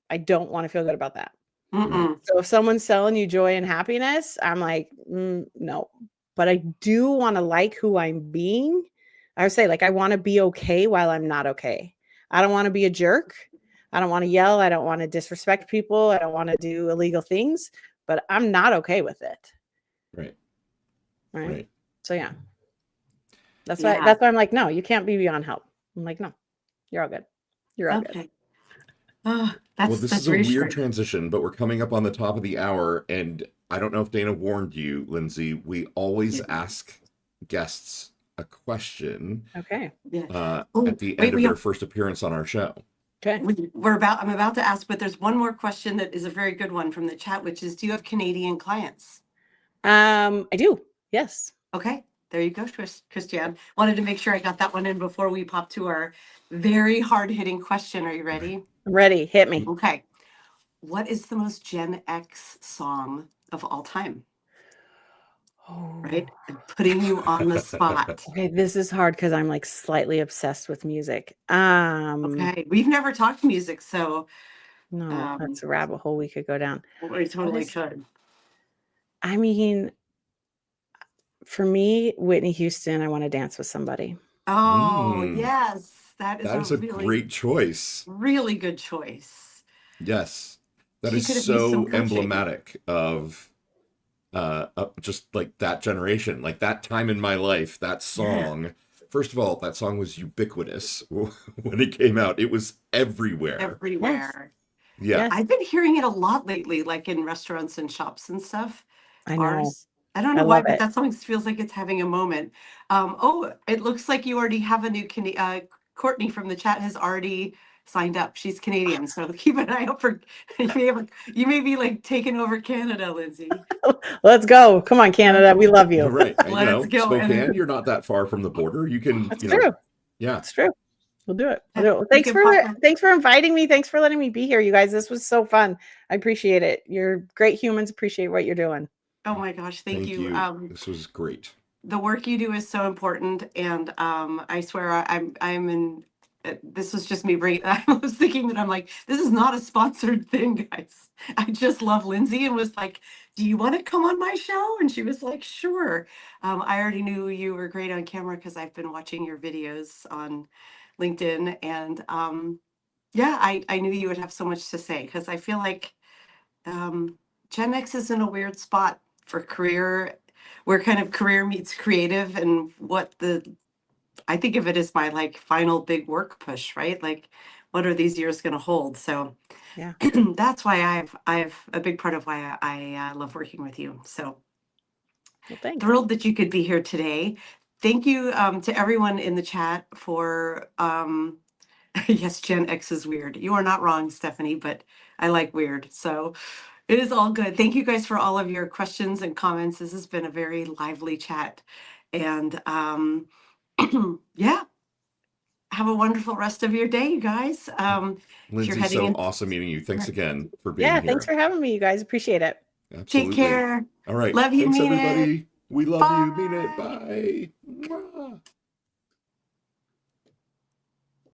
I don't want to feel good about that. Mm-mm. So if someone's selling you joy and happiness, I'm like, no. But I do want to like who I'm being. I would say, like, I want to be okay while I'm not okay. I don't want to be a jerk. I don't want to yell. I don't want to disrespect people. I don't want to do illegal things, but I'm not okay with it. Right. Right. Right. So yeah. Yeah. That's why I'm like, no, you can't be beyond help. I'm like, no, you're all good. You're all good. Okay. Oh, Well, this that's is a weird reassuring. transition, but we're coming up on the top of the hour, and I don't know if Dana warned you, Lindsay. We always Yeah. ask guests a question Okay. Yeah. Oh, at the wait, end of we their have, first appearance on our show. Okay. I'm about to ask, but there's one more question that is a very good one from the chat, which is, do you have Canadian clients? I do. Yes. Okay, there you go, Christiane. Wanted to make sure I got that one in before we pop to our very hard-hitting question. Are you ready? I'm ready. Hit me. Okay. What is the most Gen X song of all time? Right? I'm putting you on the spot. Okay, this is hard because I'm like slightly obsessed with music. Okay, we've never talked music, so No, that's a rabbit hole we could go down. we totally could. I mean, for me, Whitney Houston, I want to dance with somebody. Oh, yes. That That is a great choice. Really good choice. Yes. That She is could have used some so coaching. emblematic of just like that generation, like that time in my life, that song. First of all, that song was ubiquitous when it came out. It was everywhere. Everywhere. Yeah. Yes. I've been hearing it a lot lately, like in restaurants and shops and stuff. I know. Bars. I don't I know why, love but it. that song feels like it's having a moment. Oh, it looks like you already have a new Courtney from the chat has already signed up. She's Canadian, so keep an eye out for you may be like taking over Canada, Lindsay. Let's go. Come on, Canada. We love you. Right. Let's go. Spokane, you're not that far from the border. You can, That's you know, true. yeah. That's true. We'll do it. Yeah, We'll do it. you Thanks can pop in. thanks for inviting me. Thanks for letting me be here, you guys. This was so fun. I appreciate it. You're great humans. Appreciate what you're doing. Oh my gosh, thank you. This was great. The work you do is so important, and I swear I'm in. This was just me bringing. I was thinking that I'm like, this is not a sponsored thing, guys. I just love Lindsay and was like, do you want to come on my show? And she was like, sure. I already knew you were great on camera because I've been watching your videos on LinkedIn, and yeah, I knew you would have so much to say because I feel like Gen X is in a weird spot for career, where kind of career meets creative, and I think of it as my like final big work push, right? Like, what are these years going to hold? So Yeah. that's why I've a big part of why I love working with you. So Well, thanks. thrilled that you could be here today. Thank you to everyone in the chat for yes, Gen X is weird. You are not wrong, Stephanie, but I like weird. So it is all good. Thank you guys for all of your questions and comments. This has been a very lively chat. And yeah, have a wonderful rest of your day, you guys. Lindsay, so awesome meeting you. Thanks again for being here. Thanks for having me, you guys. Appreciate it. Absolutely. Take care. All right. Love you, Thanks, mean everybody. it. We love Bye. you. Mean it. Bye.